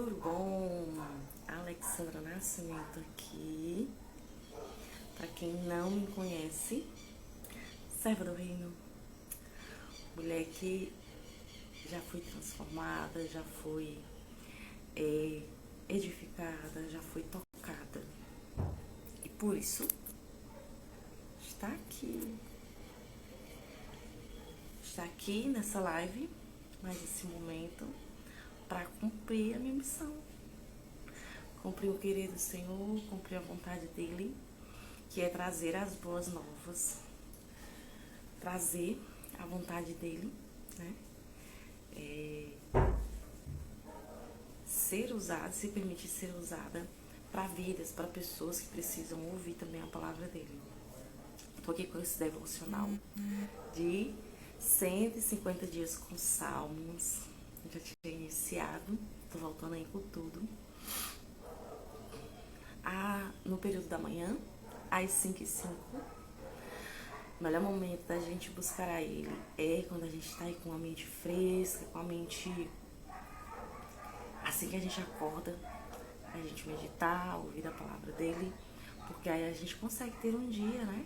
tudo bom? Alexandra Nascimento aqui. Para quem não me conhece, serva do reino, mulher que já foi transformada, já foi edificada, já foi tocada. E por isso está aqui. Está aqui nessa live, mais esse momento, para cumprir a minha missão. Cumprir o querer do Senhor, cumprir a vontade dEle, que é trazer as boas novas, trazer a vontade dEle, né? Ser usada, se permitir ser usada para vidas, para pessoas que precisam ouvir também a palavra dEle. Estou aqui com esse devocional de 150 dias com salmos. Já tinha iniciado, estou voltando aí com tudo. No período da manhã, às 5h05. O melhor momento da gente buscar a Ele é quando a gente está aí com a mente fresca, com a mente assim que a gente acorda, a gente meditar, ouvir a palavra dEle, porque aí a gente consegue ter um dia, né?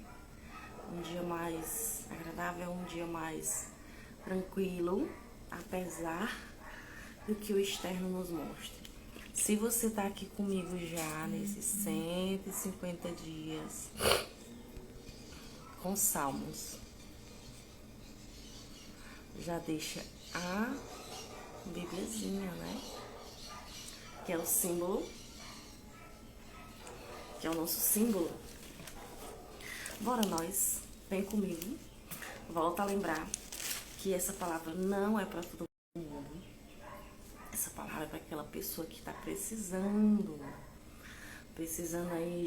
Um dia mais agradável, um dia mais tranquilo, apesar do que o externo nos mostra. Se você tá aqui comigo já nesses 150 dias com salmos, já deixa a Bibliazinha, né? Que é o símbolo, que é o nosso símbolo. Bora nós, vem comigo, volta a lembrar que essa palavra não é para todo mundo. Essa palavra é para aquela pessoa que está precisando aí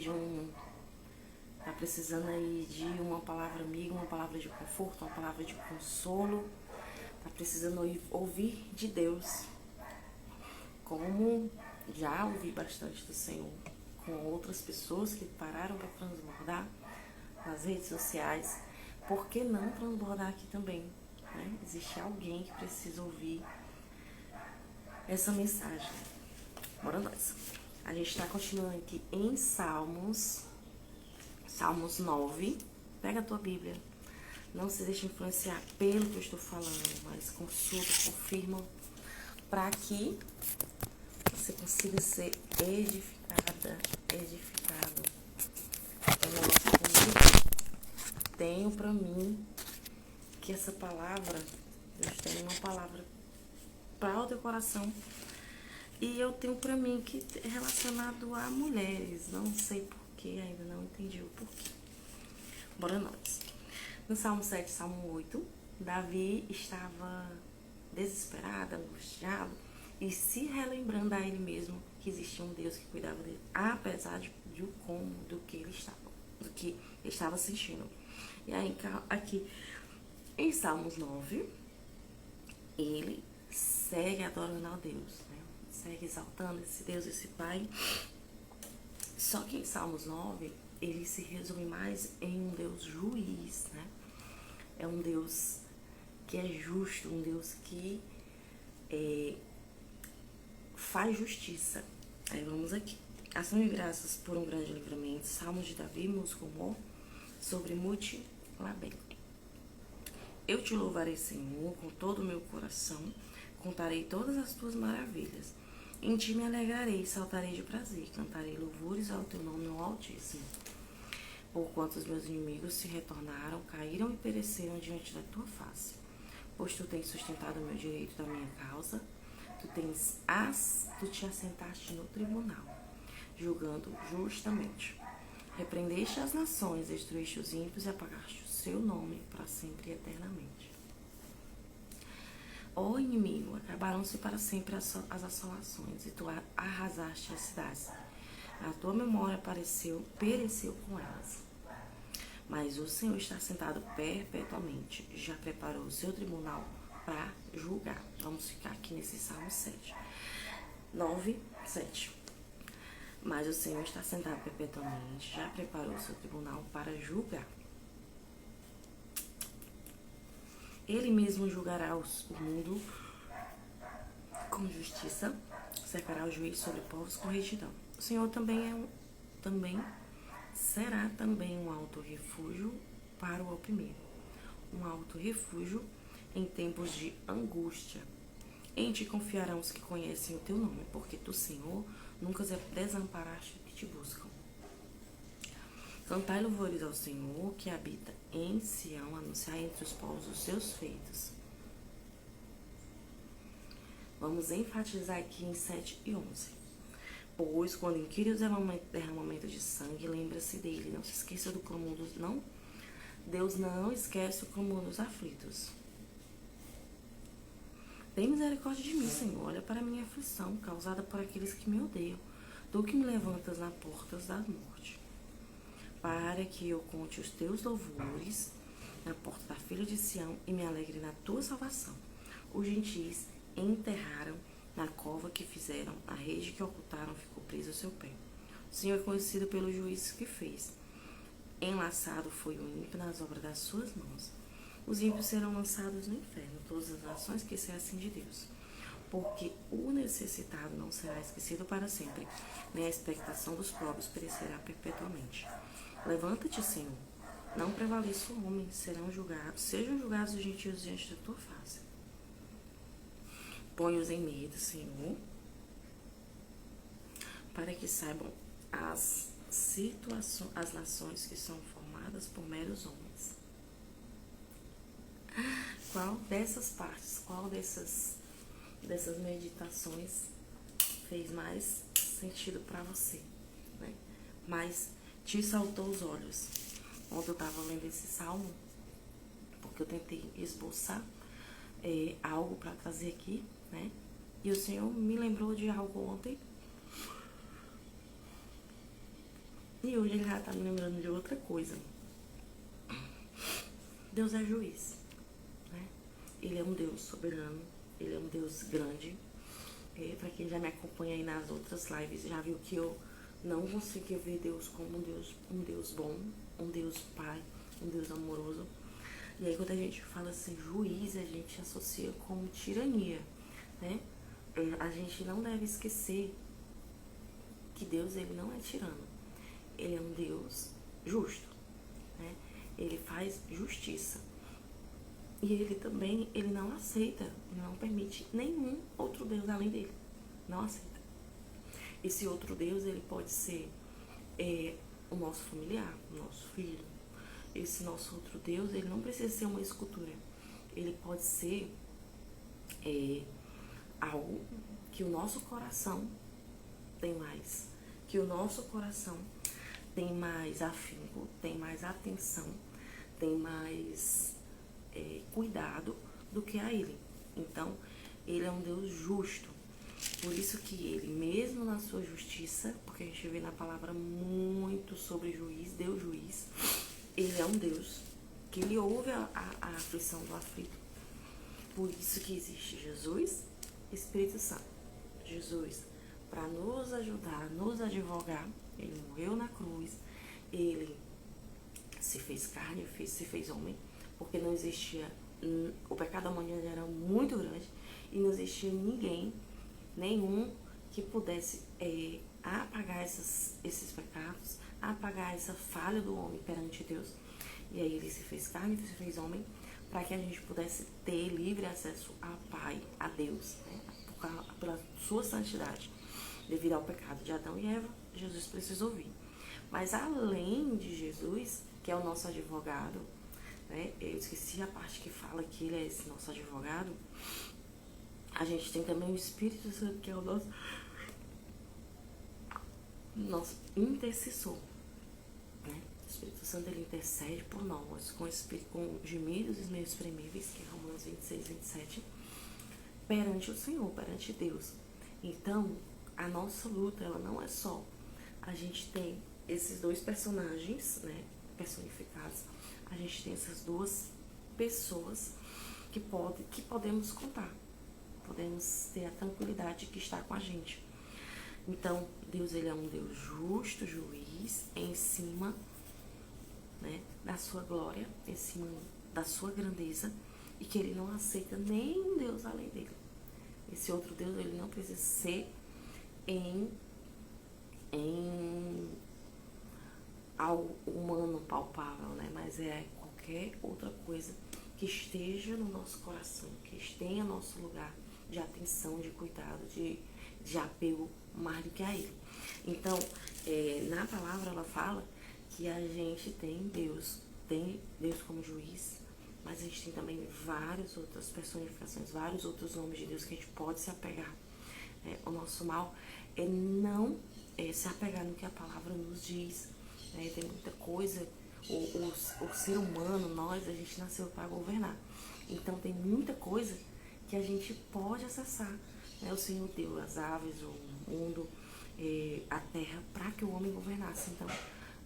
de uma palavra amiga, uma palavra de conforto, uma palavra de consolo, tá precisando ouvir de Deus, como já ouvi bastante do Senhor com outras pessoas que pararam para transbordar nas redes sociais. Por que não transbordar aqui também, né? Existe alguém que precisa ouvir essa mensagem. Bora nós. A gente está continuando aqui em Salmos 9. Pega a tua Bíblia. Não se deixe influenciar pelo que eu estou falando, mas consulta, confirma, para que você consiga ser edificado. Tenho para mim que essa palavra, Deus tem uma palavra para o teu coração. E eu tenho pra mim que é relacionado a mulheres. Não sei porquê, ainda não entendi o porquê. Bora nós. No Salmo 7, Salmo 8, Davi estava desesperado, angustiado e se relembrando a ele mesmo que existia um Deus que cuidava dele, apesar do que ele estava sentindo. E aí, aqui em Salmos 9, ele segue adorando a Deus, né? Segue exaltando esse Deus, esse Pai. Só que em Salmos 9, ele se resume mais em um Deus juiz, né? É um Deus que é justo, um Deus que faz justiça. Aí vamos aqui. Ação e graças por um grande livramento. Salmos de Davi, músico humor, sobre Muti-Labem. Eu te louvarei, Senhor, com todo o meu coração. Contarei todas as tuas maravilhas. Em ti me alegrarei, saltarei de prazer, cantarei louvores ao teu nome no Altíssimo. Porquanto os meus inimigos se retornaram, caíram e pereceram diante da tua face. Pois tu tens sustentado o meu direito da minha causa, tu te assentaste no tribunal, julgando justamente. Repreendeste as nações, destruíste os ímpios e apagaste o seu nome para sempre e eternamente. Ó inimigo, acabaram-se para sempre as assolações, e tu arrasaste as cidades. A tua memória pereceu com elas. Mas o Senhor está sentado perpetuamente, já preparou o seu tribunal para julgar. Vamos ficar aqui nesse Salmo 7. 9, 7. Mas o Senhor está sentado perpetuamente, já preparou o seu tribunal para julgar. Ele mesmo julgará o mundo com justiça Cercará o juiz sobre povos com retidão. O Senhor também será também um alto refúgio para o oprimido, um alto refúgio em tempos de angústia. Em ti confiarão os que conhecem o teu nome, porque tu, Senhor, nunca desamparaste os que te buscam. Cantai louvores ao Senhor, que habita em Sião, anunciar entre os povos os seus feitos. Vamos enfatizar aqui em 7 e 11. Pois, quando inquire o derramamento de sangue, lembra-se dele. Não se esqueça do clamor dos... Não, Deus não esquece o clamor dos aflitos. Tem misericórdia de mim, Senhor. Olha para a minha aflição, causada por aqueles que me odeiam. Tu que me levantas na portas da morte. Para que eu conte os teus louvores na porta da filha de Sião e me alegre na tua salvação. Os gentis enterraram na cova que fizeram, a rede que ocultaram ficou presa ao seu pé. O Senhor é conhecido pelo juízo que fez. Enlaçado foi o ímpio nas obras das suas mãos. Os ímpios serão lançados no inferno, todas as nações que se assim de Deus. Porque o necessitado não será esquecido para sempre, nem a expectação dos pobres perecerá perpetuamente. Levanta-te, Senhor, não prevaleça o homem, sejam julgados os gentios diante da tua face. Põe-os em medo, Senhor, para que saibam as nações que são formadas por meros homens. Qual dessas partes, qual dessas meditações fez mais sentido para você, né? Mas te saltou os olhos. Ontem eu estava lendo esse salmo, porque eu tentei esboçar algo para trazer aqui, né? E o Senhor me lembrou de algo ontem. E hoje ele já está me lembrando de outra coisa. Deus é juiz, né? Ele é um Deus soberano, ele é um Deus grande. Para quem já me acompanha aí nas outras lives, já viu que eu não conseguia ver Deus como um Deus bom, um Deus pai, um Deus amoroso. E aí quando a gente fala assim, juiz, a gente associa como tirania, né? A gente não deve esquecer que Deus, ele não é tirano. Ele é um Deus justo, né? Ele faz justiça. E ele também, ele não aceita, não permite nenhum outro Deus além dele. Não aceita. Esse outro Deus, ele pode ser o nosso familiar, o nosso filho. Esse nosso outro Deus, ele não precisa ser uma escultura. Ele pode ser algo que o nosso coração tem mais. Que o nosso coração tem mais afinco, tem mais atenção, tem mais cuidado do que a ele. Então, ele é um Deus justo. Por isso que ele, mesmo na sua justiça, porque a gente vê na palavra muito sobre juiz, Deus juiz, ele é um Deus que ele ouve a aflição do aflito. Por isso que existe Jesus e Espírito Santo. Jesus, para nos ajudar, nos advogar, ele morreu na cruz, ele se fez carne, se fez homem, porque não existia, o pecado da humanidade era muito grande e não existia nenhum que pudesse apagar esses pecados, apagar essa falha do homem perante Deus. E aí ele se fez carne, se fez homem, para que a gente pudesse ter livre acesso ao Pai, a Deus, né? Pela sua santidade. Devido ao pecado de Adão e Eva, Jesus precisou vir. Mas além de Jesus, que é o nosso advogado, né? Eu esqueci a parte que fala que ele é esse nosso advogado. A gente tem também o Espírito Santo, que é o nosso intercessor, né? O Espírito Santo, ele intercede por nós com gemidos inexprimíveis, que é Romanos 26, 27, perante o Senhor, perante Deus. Então, a nossa luta, ela não é só a gente tem esses dois personagens, né, personificados. A gente tem essas duas pessoas que podemos contar. Podemos ter a tranquilidade que está com a gente. Então, Deus, ele é um Deus justo, juiz, em cima, né, da sua glória, em cima da sua grandeza, e que ele não aceita nenhum Deus além dele. Esse outro Deus, ele não precisa ser em, em algo humano palpável, né? Mas é qualquer outra coisa que esteja no nosso coração, que esteja no nosso lugar de atenção, de cuidado, de apego mais do que a Ele. Então, na palavra ela fala que a gente tem Deus como juiz, mas a gente tem também várias outras personificações, vários outros nomes de Deus que a gente pode se apegar. O nosso mal é não se apegar no que a palavra nos diz. Tem muita coisa, o ser humano, a gente nasceu para governar. Então tem muita coisa que a gente pode acessar. O Senhor deu as aves, o mundo, a terra, para que o homem governasse. Então,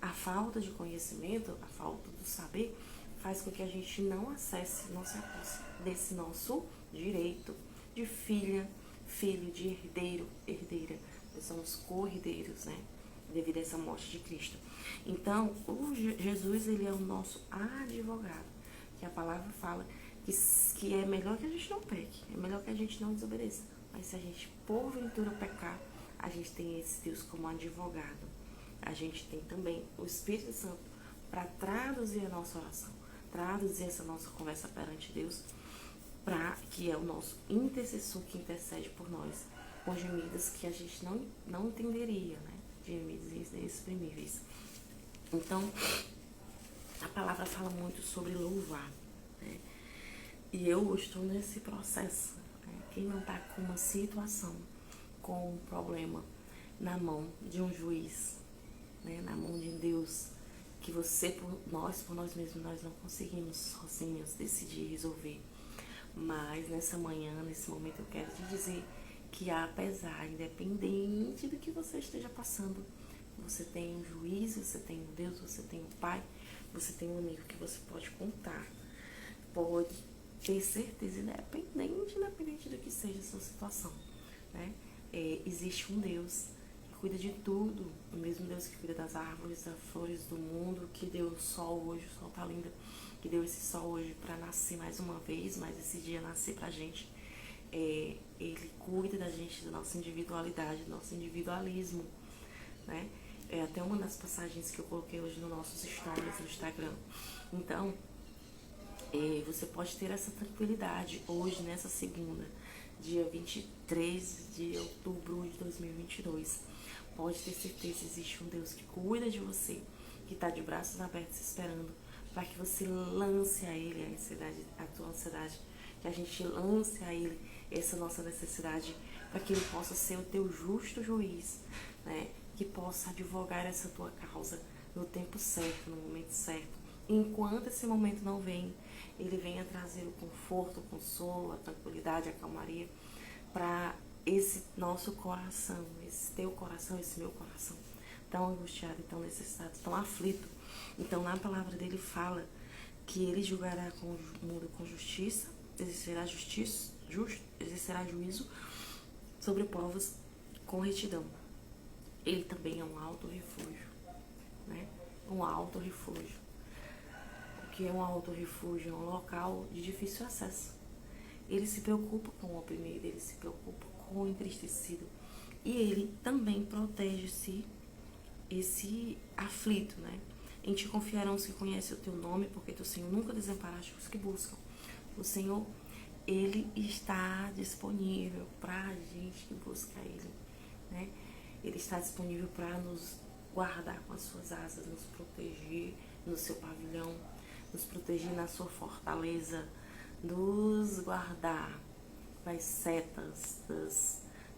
a falta de conhecimento, a falta do saber, faz com que a gente não acesse, não se aposse desse nosso direito de filha, filho, de herdeiro, herdeira. Nós somos co-herdeiros, né? Devido a essa morte de Cristo. Então, Jesus, ele é o nosso advogado, que a palavra fala que é melhor que a gente não peque, é melhor que a gente não desobedeça. Mas se a gente porventura pecar, a gente tem esse Deus como advogado. A gente tem também o Espírito Santo para traduzir a nossa oração, traduzir essa nossa conversa perante Deus, que é o nosso intercessor que intercede por nós, com gemidos que a gente não entenderia, né? Gemidos inexprimíveis. Então, a palavra fala muito sobre louvar, né? E eu estou nesse processo. Quem não está com uma situação, com um problema na mão de um juiz, né? Na mão de Deus, que por nós mesmos, nós não conseguimos sozinhos decidir resolver. Mas nessa manhã, nesse momento, eu quero te dizer que apesar, independente do que você esteja passando, você tem um juiz, você tem um Deus, você tem um Pai, você tem um amigo que você pode contar, pode ter certeza, independente do que seja a sua situação, né? Existe um Deus que cuida de tudo, o mesmo Deus que cuida das árvores, das flores do mundo, que deu o sol hoje, o sol tá lindo, que deu esse sol hoje para nascer mais uma vez, mas esse dia nascer pra gente. Ele cuida da gente, da nossa individualidade, do nosso individualismo, né? É até uma das passagens que eu coloquei hoje nos nossos stories no Instagram. Então, você pode ter essa tranquilidade hoje, nessa segunda, dia 23 de outubro de 2022. Pode ter certeza, existe um Deus que cuida de você, que está de braços abertos esperando para que você lance a Ele a tua ansiedade, que a gente lance a Ele essa nossa necessidade, para que Ele possa ser o teu justo juiz, né? Que possa advogar essa tua causa no tempo certo, no momento certo. Enquanto esse momento não vem, Ele venha trazer o conforto, o consolo, a tranquilidade, a calmaria para esse nosso coração, esse teu coração, esse meu coração, tão angustiado, tão necessitado, tão aflito. Então, na palavra dele fala que Ele julgará o mundo com justiça, exercerá juízo sobre povos com retidão. Ele também é um alto refúgio, né? Um alto refúgio. O que é um alto refúgio? É um local de difícil acesso. Ele se preocupa com o oprimido, ele se preocupa com o entristecido. E ele também protege esse aflito, né? Em ti confiarão os que conhecem o teu nome, porque tu, Senhor, nunca desamparaste os que buscam. O Senhor, Ele está disponível para a gente que busca Ele, né? Ele está disponível para nos guardar com as suas asas, nos proteger no seu pavilhão, nos proteger na sua fortaleza, nos guardar das setas,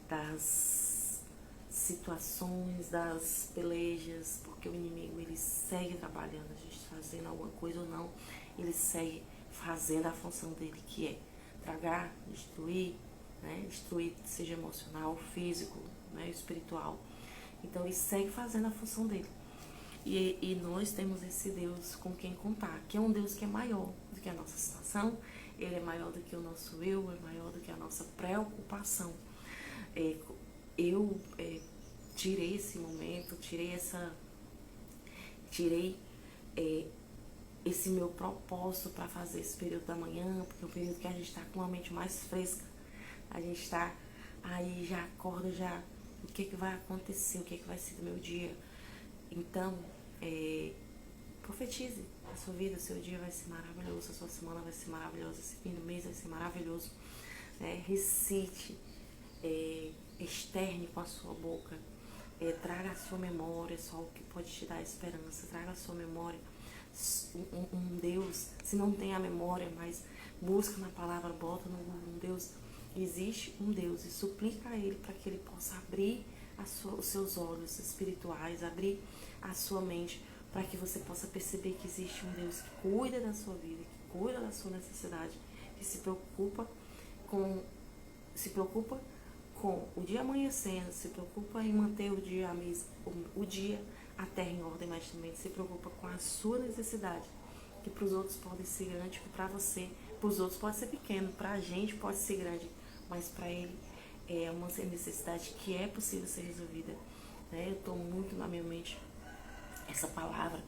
das situações, das pelejas, porque o inimigo, ele segue trabalhando, a gente fazendo alguma coisa ou não, ele segue fazendo a função dele, que é tragar, destruir, né? Destruir, seja emocional, físico, né? Espiritual. Então ele segue fazendo a função dele. E nós temos esse Deus com quem contar, que é um Deus que é maior do que a nossa situação, ele é maior do que o nosso eu, é maior do que a nossa preocupação. Eu tirei esse momento, tirei esse meu propósito para fazer esse período da manhã, porque é um período que a gente está com a mente mais fresca, a gente está aí, já acorda já o que vai acontecer, o que vai ser do meu dia. Então, profetize a sua vida, o seu dia vai ser maravilhoso, a sua semana vai ser maravilhosa, esse fim do mês vai ser maravilhoso. Recite, externe com a sua boca, traga à sua memória só o que pode te dar esperança, traga à sua memória um Deus, se não tem a memória, mas busca na palavra, bota no Google um Deus, existe um Deus, e suplica a Ele para que Ele possa abrir os seus olhos espirituais, abrir a sua mente, para que você possa perceber que existe um Deus que cuida da sua vida, que cuida da sua necessidade, que se preocupa com o dia amanhecendo, se preocupa em manter o dia, a terra em ordem, mas também se preocupa com a sua necessidade, que para os outros pode ser grande, que para você, para os outros pode ser pequeno, para a gente pode ser grande, mas para Ele é uma necessidade que é possível ser resolvida. Eu estou muito na minha mente essa palavra,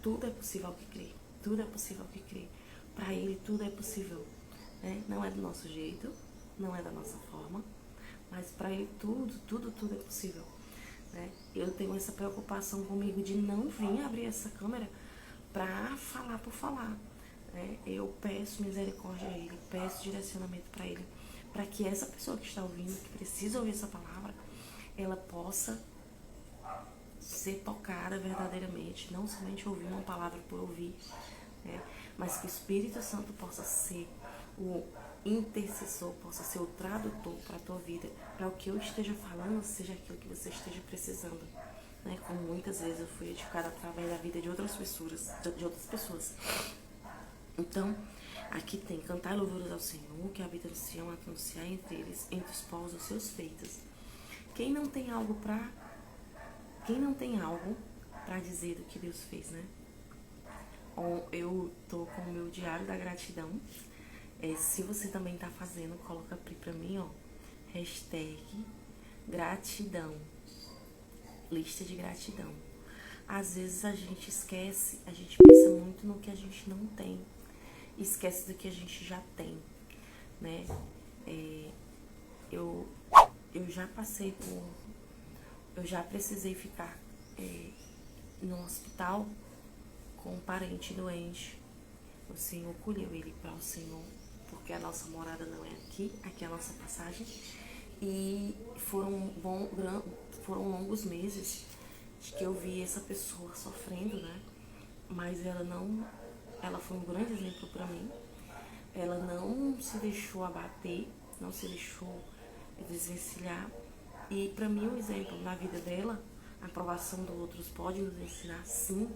tudo é possível ao que crê, tudo é possível ao que crê, para Ele tudo é possível, não é do nosso jeito, não é da nossa forma, mas para Ele tudo é possível. Eu tenho essa preocupação comigo de não vir abrir essa câmera para falar por falar. Eu peço misericórdia a Ele, peço direcionamento para Ele, para que essa pessoa que está ouvindo, que precisa ouvir essa palavra, ela possa ser tocada verdadeiramente, não somente ouvir uma palavra por ouvir, mas que o Espírito Santo possa ser o intercessor, possa ser o tradutor para a tua vida, para o que eu esteja falando seja aquilo que você esteja precisando. Como muitas vezes eu fui edificada através da vida de outras pessoas. Então, aqui tem cantar louvores ao Senhor, que habita no Sião, anunciar entre eles, entre os povos, os seus feitos. Quem não tem algo para dizer do que Deus fez, Eu tô com o meu diário da gratidão. Se você também tá fazendo, coloca pra mim, hashtag gratidão, lista de gratidão. Às vezes a gente esquece, a gente pensa muito no que a gente não tem, esquece do que a gente já tem, eu já passei por, eu já precisei ficar no hospital com um parente doente. O Senhor colheu ele para o Senhor, porque a nossa morada não é aqui é a nossa passagem. E foram longos meses de que eu vi essa pessoa sofrendo, Mas ela foi um grande exemplo para mim. Ela não se deixou abater, não se deixou desvencilhar. E para mim o exemplo na vida dela, a aprovação dos outros pode nos ensinar, sim.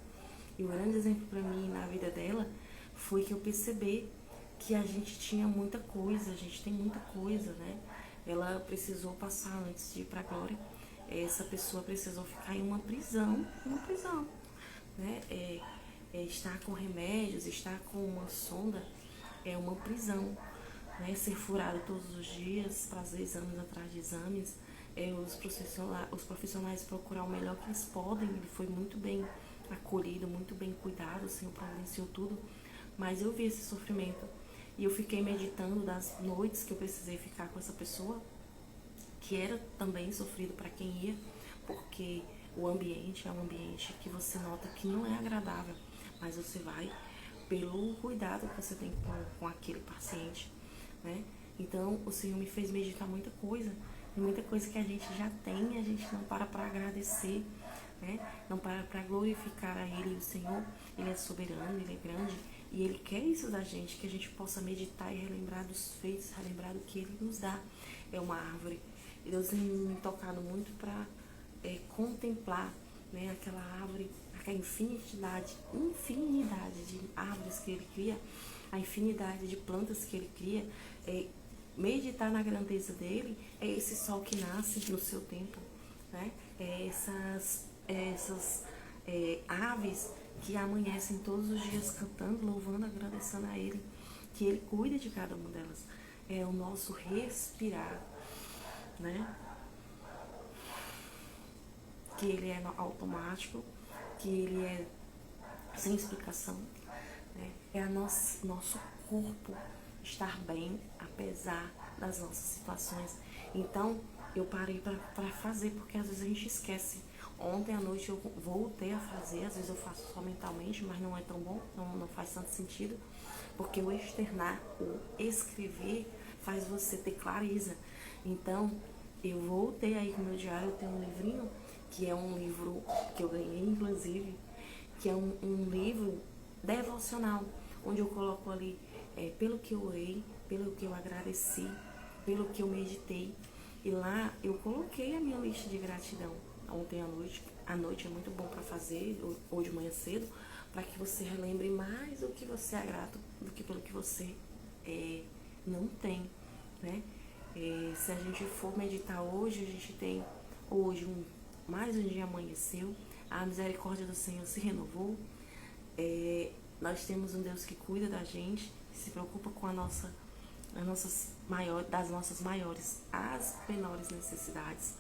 E o grande exemplo para mim na vida dela foi que eu percebi que a gente tinha muita coisa, a gente tem muita coisa, Ela precisou passar antes de ir para a glória. Essa pessoa precisou ficar em uma prisão, estar com remédios, estar com uma sonda é uma prisão, Ser furado todos os dias, fazer exames atrás de exames, os profissionais procurar o melhor que eles podem. Ele foi muito bem acolhido, muito bem cuidado, o Senhor providenciou tudo, mas eu vi esse sofrimento e eu fiquei meditando das noites que eu precisei ficar com essa pessoa, que era também sofrido para quem ia, porque o ambiente é um ambiente que você nota que não é agradável, mas você vai pelo cuidado que você tem com aquele paciente, Então o Senhor me fez meditar muita coisa que a gente já tem e a gente não para agradecer, Não para glorificar a Ele. O Senhor, Ele é soberano, Ele é grande e Ele quer isso da gente, que a gente possa meditar e relembrar dos feitos, relembrar do que Ele nos dá. É uma árvore. E Deus tem me tocado muito para contemplar, aquela árvore, aquela infinidade de árvores que Ele cria, a infinidade de plantas que Ele cria. Meditar na grandeza dele é esse sol que nasce no seu tempo, essas aves que amanhecem todos os dias cantando, louvando, agradecendo a Ele, que Ele cuida de cada uma delas. É o nosso respirar, que Ele é automático, que Ele é sem explicação, É nosso corpo estar bem, apesar das nossas situações. Então, eu parei para fazer, porque às vezes a gente esquece. Ontem à noite eu voltei a fazer, às vezes eu faço só mentalmente, mas não é tão bom, não faz tanto sentido, porque o externar, o escrever, faz você ter clareza. Então, eu voltei aí com o meu diário, eu tenho um livrinho, que é um livro que eu ganhei, inclusive, que é um livro devocional, onde eu coloco ali pelo que eu orei, pelo que eu agradeci, pelo que eu meditei. E lá eu coloquei a minha lista de gratidão ontem à noite. À noite é muito bom para fazer, ou de manhã cedo, para que você relembre mais o que você é grato do que pelo que você não tem, né? Se a gente for meditar hoje, a gente tem hoje mais um dia amanheceu, a misericórdia do Senhor se renovou, nós temos um Deus que cuida da gente, que se preocupa com das nossas maiores às menores necessidades.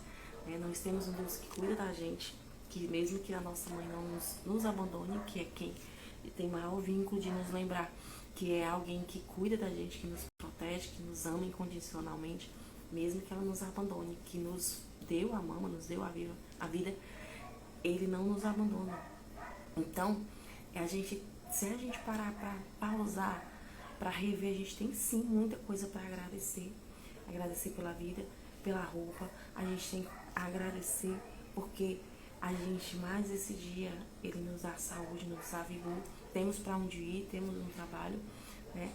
Nós temos um Deus que cuida da gente, que mesmo que a nossa mãe não nos abandone, que é quem tem maior vínculo de nos lembrar que é alguém que cuida da gente, que nos protege, que nos ama incondicionalmente, mesmo que ela nos abandone, que nos deu a mama, nos deu a vida, ele não nos abandona. Então, se a gente parar para pausar, para rever, a gente tem sim muita coisa para agradecer. Agradecer pela vida, pela roupa. A gente tem que agradecer porque a gente, mais esse dia, ele nos dá saúde, nos dá vigor. Temos para onde ir, temos um trabalho, né?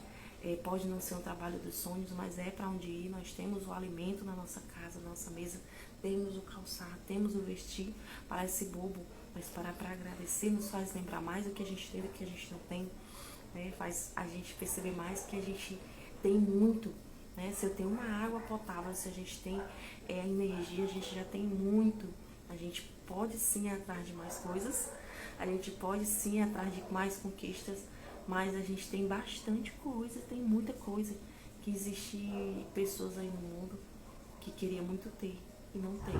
Pode não ser um trabalho dos sonhos, mas é para onde ir. Nós temos o alimento na nossa casa, na nossa mesa, temos o calçar, temos o vestir. Parece bobo, mas parar para agradecer nos faz lembrar mais do que a gente tem, do que a gente não tem, né? Faz a gente perceber mais que a gente tem muito, né? Se eu tenho uma água potável, se a gente tem energia, a gente já tem muito. A gente pode sim ir atrás de mais coisas, a gente pode sim ir atrás de mais conquistas, mas a gente tem bastante coisa, tem muita coisa, que existe pessoas aí no mundo que queria muito ter e não tem,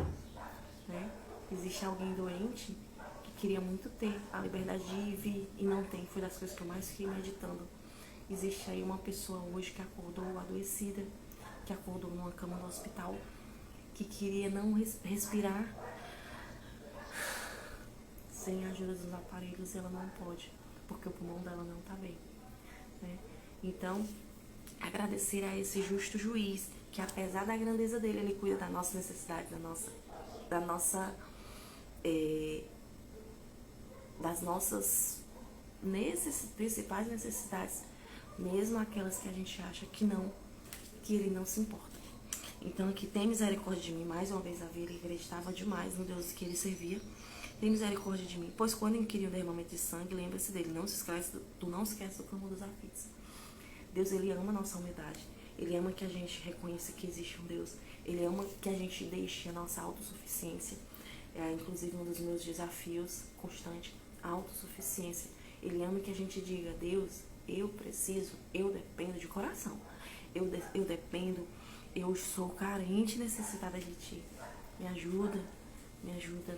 né? Existe alguém doente que queria muito ter a liberdade de vir e não tem. Foi das coisas que eu mais fiquei meditando. Existe aí uma pessoa hoje que acordou adoecida, que acordou numa cama no hospital, que queria não respirar sem a ajuda dos aparelhos, ela não pode, porque o pulmão dela não está bem, né? Então, agradecer a esse justo juiz, que apesar da grandeza dele, ele cuida da nossa necessidade, das nossas principais necessidades, mesmo aquelas que a gente acha que ele não se importa. Então, que tem misericórdia de mim, mais uma vez a ver, ele acreditava demais no Deus que ele servia. Tem misericórdia de mim, pois quando inquiriu o derramamento de sangue, lembre-se dele, tu não esquece do clamor dos aflitos. Deus, ele ama a nossa humildade, ele ama que a gente reconheça que existe um Deus, ele ama que a gente deixe a nossa autossuficiência, inclusive um dos meus desafios constantes, a autossuficiência. Ele ama que a gente diga, Deus, eu preciso, eu dependo de coração, eu dependo, eu sou carente e necessitada de Ti, me ajuda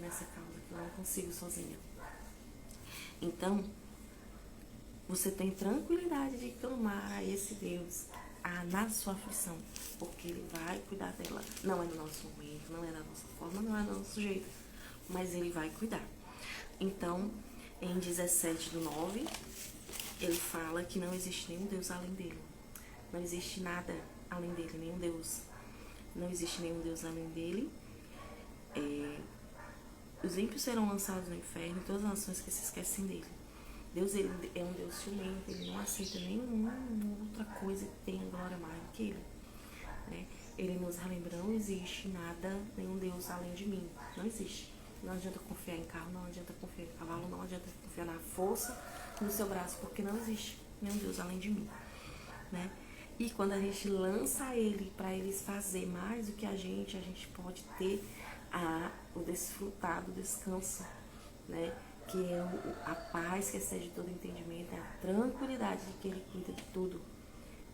nessa causa que eu não consigo sozinha. Então, você tem tranquilidade de clamar a esse Deus na sua aflição, porque Ele vai cuidar dela. Não é no nosso momento, não é da nossa forma, não é do nosso jeito, mas Ele vai cuidar. Então, em 17/9, ele fala que não existe nenhum Deus além dele. Não existe nada além dele, nenhum Deus. Não existe nenhum Deus além dele. Os ímpios serão lançados no inferno e todas as nações que se esquecem dele. Deus, ele é um Deus ciumento, ele não aceita nenhuma outra coisa que tenha glória mais do que ele, né? Ele nos relembra, não existe nada, nenhum Deus além de mim. Não existe. Não adianta confiar em carro, não adianta confiar em cavalo, não adianta confiar na força do seu braço, porque não existe nenhum Deus além de mim, né? E quando a gente lança ele para eles fazer mais do que a gente pode ter o desfrutar do descanso, né? Que é a paz que excede todo entendimento, é a tranquilidade de que ele cuida de tudo.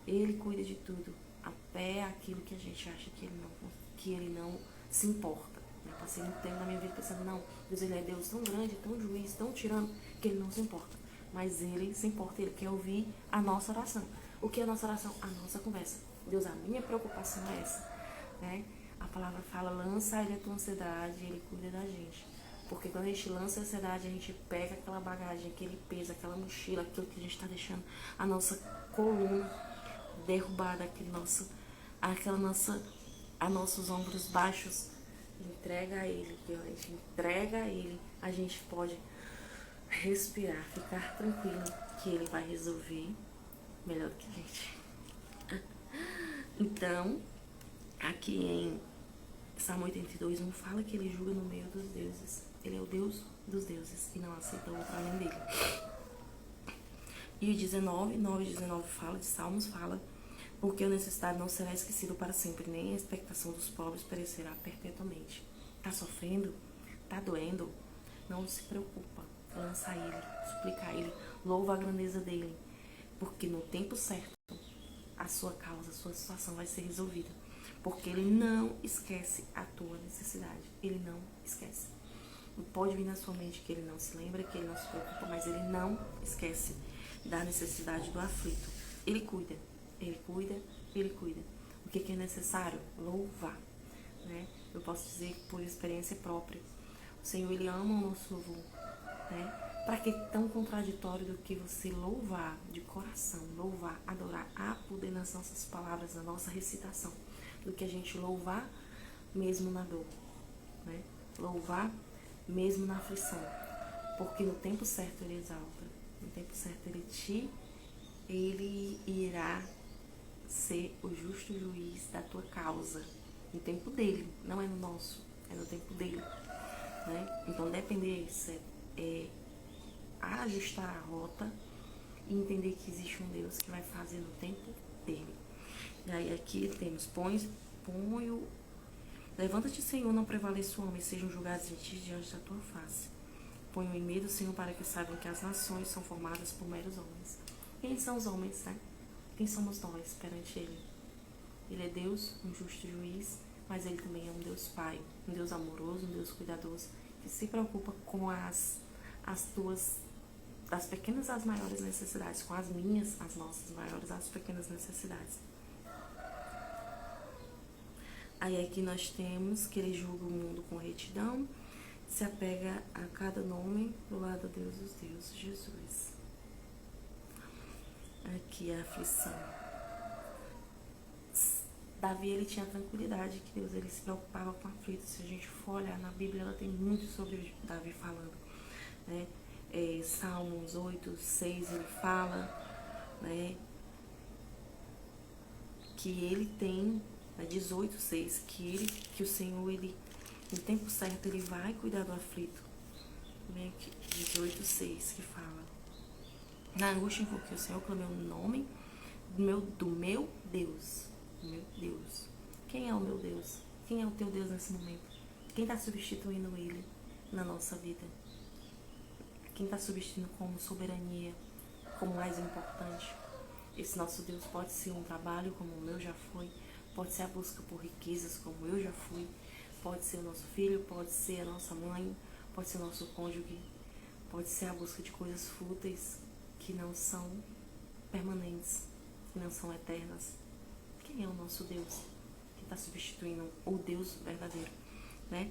Ele cuida de tudo, até aquilo que a gente acha que ele não se importa. Eu passei muito tempo na minha vida pensando, não, Deus, ele é Deus tão grande, tão juiz, tão tirano, que ele não se importa. Mas ele se importa, ele quer ouvir a nossa oração. O que é a nossa oração? A nossa conversa. Deus, a minha preocupação é essa, né? A palavra fala, lança ele a tua ansiedade e ele cuida da gente. Porque quando a gente lança a ansiedade, a gente pega aquela bagagem, aquele peso, aquela mochila, aquilo que a gente está deixando, a nossa coluna derrubada, a nossos ombros baixos, entrega a ele, que a gente entrega a ele, a gente pode respirar, ficar tranquilo, que ele vai resolver melhor do que a gente. Então, aqui em Salmo 82, fala que ele julga no meio dos deuses. Ele é o Deus dos deuses e não aceita outro além dele. E o 19 fala, de Salmos fala, porque o necessitado não será esquecido para sempre, nem a expectação dos pobres perecerá perpetuamente. Tá sofrendo? Tá doendo? Não se preocupa. Lança a ele, suplica a ele, louva a grandeza dele, porque no tempo certo a sua causa, a sua situação vai ser resolvida. Porque ele não esquece a tua necessidade. Ele não esquece. Pode vir na sua mente que ele não se lembra, que ele não se preocupa, mas ele não esquece da necessidade do aflito. Ele cuida, ele cuida, ele cuida. O que é necessário? Louvar. Né? Eu posso dizer por experiência própria. O Senhor, ele ama o nosso louvor. Né? Para que tão contraditório do que você louvar de coração, louvar, adorar, há poder nas nossas palavras, na nossa recitação, do que a gente louvar mesmo na dor, né? Louvar mesmo na aflição, porque no tempo certo ele exalta, no tempo certo ele irá ser o justo juiz da tua causa, no tempo dele, não é no nosso, é no tempo dele, né? Então depender disso é ajustar a rota e entender que existe um Deus que vai fazer no tempo dele. E aí aqui temos, levanta-te, Senhor, não prevaleça o homem, sejam julgados em ti diante da tua face. Ponho em medo, Senhor, para que saibam que as nações são formadas por meros homens. Quem são os homens, né? Quem somos nós perante ele? Ele é Deus, um justo juiz, mas ele também é um Deus Pai, um Deus amoroso, um Deus cuidadoso, que se preocupa com as tuas, das pequenas às maiores necessidades, com as minhas, as nossas maiores, as pequenas necessidades. Aí aqui nós temos que ele julga o mundo com retidão, se apega a cada nome do lado de Deus dos deuses, Jesus. Aqui a aflição. Davi, ele tinha tranquilidade que Deus, ele se preocupava com aflitos. Se a gente for olhar na Bíblia, ela tem muito sobre Davi falando, né? Salmos 8, 6, ele fala, né, que ele tem, 18, 6, que o Senhor, ele, no tempo certo, ele vai cuidar do aflito. 18, 6, que fala: na angústia invoquei o Senhor, clamei o nome do meu Deus. Meu Deus. Quem é o meu Deus? Quem é o teu Deus nesse momento? Quem está substituindo ele na nossa vida? Quem está substituindo como soberania, como mais importante? Esse nosso Deus pode ser um trabalho, como o meu já foi. Pode ser a busca por riquezas, como eu já fui. Pode ser o nosso filho, pode ser a nossa mãe, pode ser o nosso cônjuge. Pode ser a busca de coisas fúteis que não são permanentes, que não são eternas. Quem é o nosso Deus que está substituindo o Deus verdadeiro, né?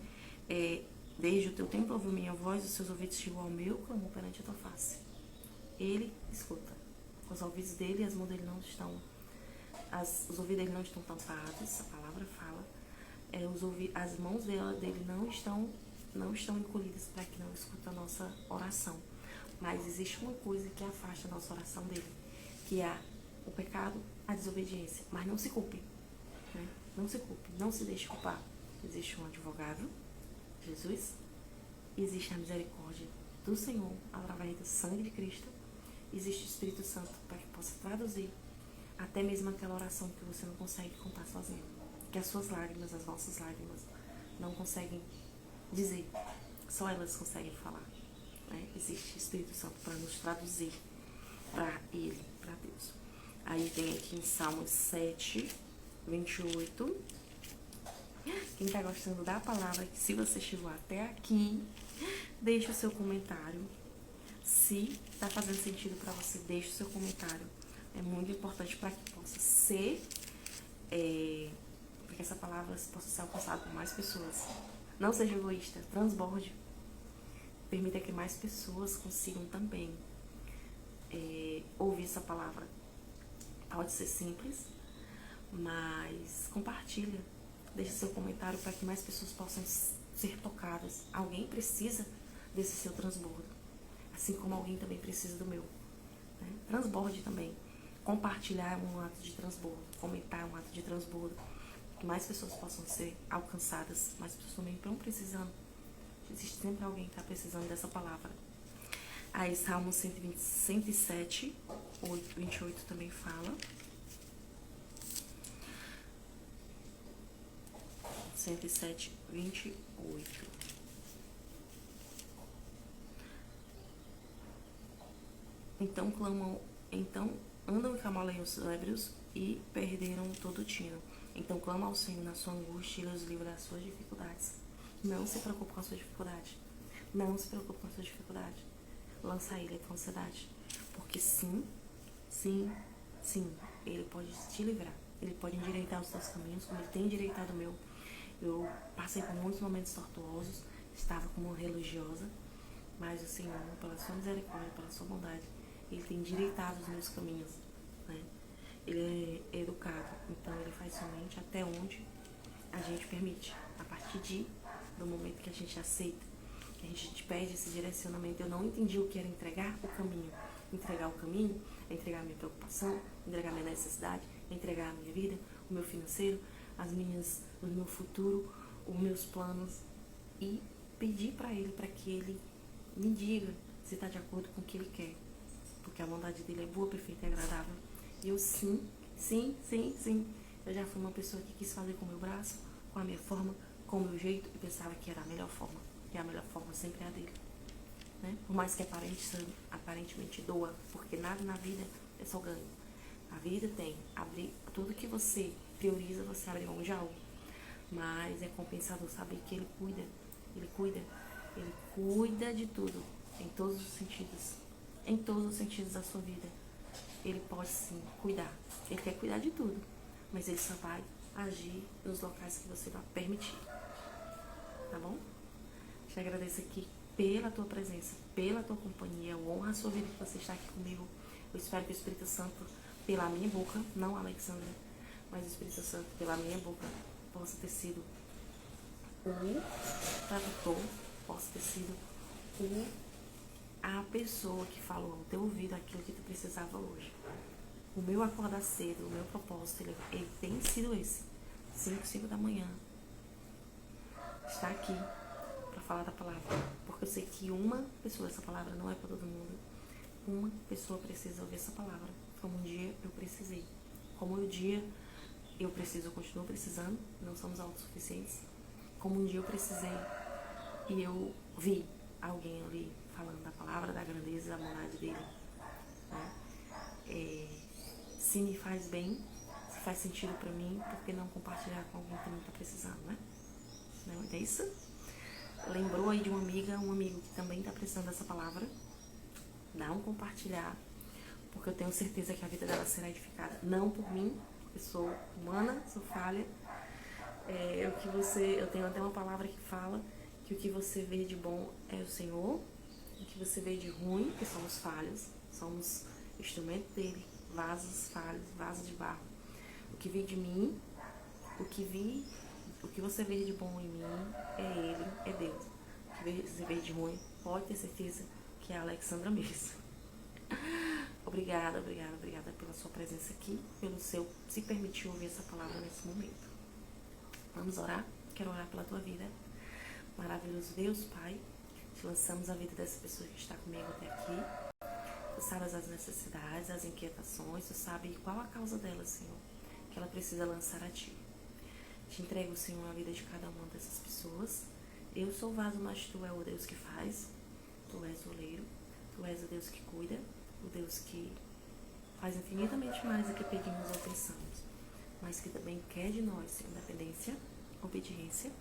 Desde o teu templo ouviu minha voz, os seus ouvidos chegou ao meu clamor perante a tua face. Ele escuta. Os ouvidos dele, as mãos dele não estão, os ouvidos dele não estão tampados, a palavra fala. As mãos dele não estão encolhidas para que não escuta a nossa oração. Mas existe uma coisa que afasta a nossa oração dele, que é o pecado, a desobediência. Mas não se culpe, né? Não se culpe, não se deixe culpar. Existe um advogado, Jesus, existe a misericórdia do Senhor através do sangue de Cristo, existe o Espírito Santo para que possa traduzir até mesmo aquela oração que você não consegue contar sozinho, que as suas lágrimas, as nossas lágrimas não conseguem dizer, só elas conseguem falar, né? Existe o Espírito Santo para nos traduzir para Ele, para Deus. Aí tem aqui em Salmos 7, 28. Quem está gostando da palavra, se você chegou até aqui, deixe o seu comentário. Se está fazendo sentido para você, deixe o seu comentário. É muito importante para que possa ser para que essa palavra possa ser alcançada por mais pessoas. Não seja egoísta, transborde. Permita que mais pessoas consigam também ouvir essa palavra. Pode ser simples, mas compartilha. Deixe seu comentário para que mais pessoas possam ser tocadas. Alguém precisa desse seu transbordo, assim como alguém também precisa do meu. Né? Transborde também. Compartilhar é um ato de transbordo. Comentar é um ato de transbordo. Que mais pessoas possam ser alcançadas. Mais pessoas também estão precisando. Existe sempre alguém que está precisando dessa palavra. Aí Salmo 127, 28 também fala. 107, 28. Então andam em Camaleão os ébrios e perderam todo o tino. Então clama ao Senhor na sua angústia e os livra das suas dificuldades. Não se preocupe com a sua dificuldade. Não se preocupe com a sua dificuldade. Lança ele com ansiedade. Porque sim, ele pode te livrar. Ele pode endireitar os seus caminhos, como ele tem endireitado o meu. Eu passei por muitos momentos tortuosos, estava como religiosa, mas o Senhor, pela sua misericórdia, pela sua bondade, ele tem endireitado os meus caminhos, né? Ele é educado, então ele faz somente até onde a gente permite. A partir do momento que a gente aceita, que a gente pede esse direcionamento. Eu não entendi o que era entregar o caminho. Entregar o caminho é entregar a minha preocupação, entregar a minha necessidade, é entregar a minha vida, o meu financeiro, o meu futuro, os meus planos, e pedir para ele, para que ele me diga se está de acordo com o que ele quer, porque a vontade dele é boa, perfeita e agradável. E eu sim, eu já fui uma pessoa que quis fazer com o meu braço, com a minha forma, com o meu jeito, e pensava que era a melhor forma, e a melhor forma sempre é a dele, né? Por mais que aparentemente doa, porque nada na vida é só ganho. A vida tem abrir tudo que você prioriza, você abre mão de algo. Mas é compensador saber que ele cuida de tudo, em todos os sentidos da sua vida. Ele pode sim cuidar. Ele quer cuidar de tudo, mas ele só vai agir nos locais que você vai permitir. Tá bom? Te agradeço aqui pela tua presença, pela tua companhia. Eu honro a sua vida que você está aqui comigo. Eu espero que o Espírito Santo, pela minha boca, não a Alexandra, mas o Espírito Santo, pela minha boca, possa ter sido o tradutor, possa ter sido a pessoa que falou ao teu ouvido aquilo que tu precisava hoje. O meu acordar cedo, o meu propósito, ele tem sido esse. 5 da manhã. Está aqui para falar da palavra. Porque eu sei que uma pessoa, essa palavra não é para todo mundo. Uma pessoa precisa ouvir essa palavra. Como um dia eu precisei. Como um dia eu continuo precisando. Não somos autossuficientes. Como um dia eu precisei e eu vi alguém ali falando da palavra, da grandeza, da bondade dele, né? Se me faz bem, se faz sentido pra mim, por que não compartilhar com alguém que também tá precisando, né? Não é isso? Lembrou aí de uma amiga, um amigo que também tá precisando dessa palavra? Não compartilhar, porque eu tenho certeza que a vida dela será edificada. Não por mim, porque sou humana, sou falha. Eu tenho até uma palavra que fala que o que você vê de bom é o Senhor, o que você vê de ruim, que somos falhos, somos instrumento dele, vasos falhos, vasos de barro. O que vê de mim, o que você vê de bom em mim é ele, é Deus. O que você vê de ruim, pode ter certeza que é a Alexandra mesmo. Obrigada pela sua presença aqui, pelo seu se permitir ouvir essa palavra nesse momento. Vamos orar? Quero orar pela tua vida. Maravilhoso Deus, Pai, te lançamos a vida dessa pessoa que está comigo até aqui. Tu sabes as necessidades, as inquietações, tu sabe qual a causa dela, Senhor, que ela precisa lançar a Ti. Te entrego, Senhor, a vida de cada uma dessas pessoas. Eu sou o vaso, mas Tu é o Deus que faz. Tu és o oleiro. Tu és o Deus que cuida. O Deus que faz infinitamente mais do que pedimos ou pensamos, mas que também quer de nós independência, obediência.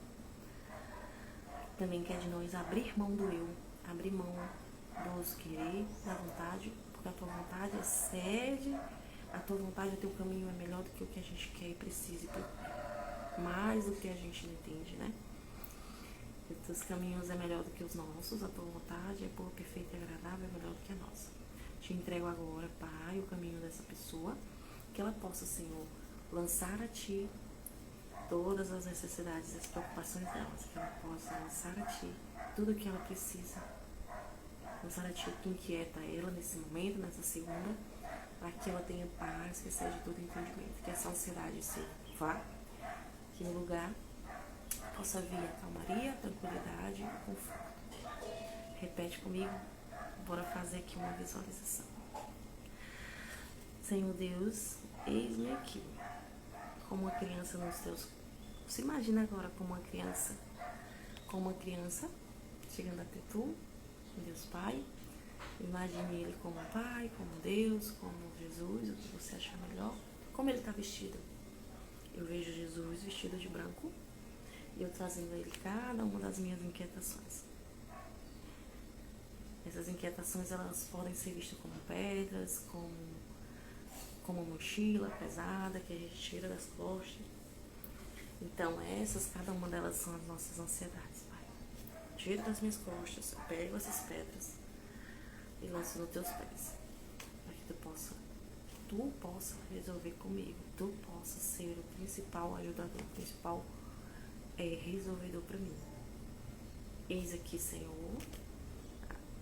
Também quer de nós abrir mão do eu, abrir mão dos querer, da vontade, porque a tua vontade excede, a tua vontade, o teu caminho é melhor do que o que a gente quer e precisa. mais do que a gente não entende, né? E os teus caminhos é melhor do que os nossos, a tua vontade é boa, perfeita e agradável, é melhor do que a nossa. Te entrego agora, Pai, o caminho dessa pessoa, que ela possa, Senhor, lançar a Ti todas as necessidades e as preocupações delas, que ela possa lançar a Ti tudo o que ela precisa, lançar a Ti o que inquieta ela nesse momento, nessa segunda, para que ela tenha paz, que excede todo entendimento, que essa ansiedade se vá, que no lugar possa vir a calmaria, a tranquilidade e o conforto. Repete comigo, bora fazer aqui uma visualização. Senhor Deus, eis-me aqui, como uma criança nos teus... Se imagina agora como uma criança chegando até tu, Deus Pai. Imagine ele como Pai, como Deus, como Jesus, o que você achar melhor. Como ele está vestido. Eu vejo Jesus vestido de branco e eu trazendo a ele cada uma das minhas inquietações. Essas inquietações, elas podem ser vistas como pedras, como uma mochila pesada que a gente tira das costas. Então cada uma delas são as nossas ansiedades, Pai. Tiro das minhas costas, eu pego essas pedras e lanço nos teus pés, para que tu possa resolver comigo, tu possa ser o principal ajudador, o principal resolvedor para mim. Eis aqui, Senhor,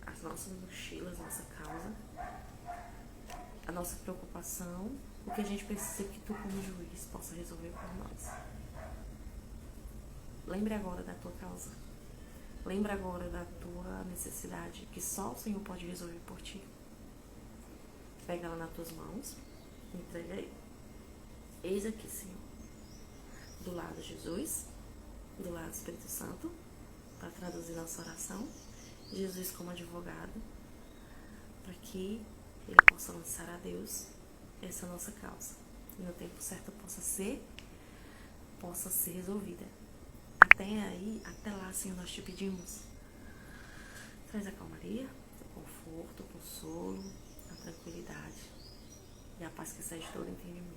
as nossas mochilas, nossa causa, a nossa preocupação, o que a gente precisa que tu, como juiz, possa resolver por nós. Lembre agora da tua causa. Lembra agora da tua necessidade, que só o Senhor pode resolver por ti. Pega ela nas tuas mãos, entrega aí. Eis aqui, Senhor. Do lado Jesus, do lado Espírito Santo, para traduzir nossa oração. Jesus como advogado, para que ele possa lançar a Deus essa nossa causa. E no tempo certo possa ser resolvida. Até lá, Senhor, nós te pedimos. Traz a calmaria, o conforto, o consolo, a tranquilidade e a paz que excede todo entendimento.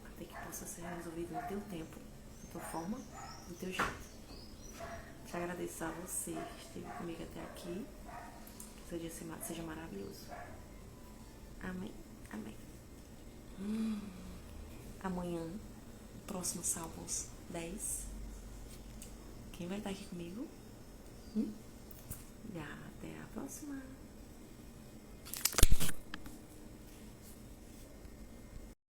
Até que possa ser resolvido no teu tempo, da tua forma, do teu jeito. Te agradeço a você que esteve comigo até aqui. Que seu dia seja maravilhoso. Amém. Amém. Amanhã, próximo Salmos 10. Quem vai estar aqui comigo? E até a próxima.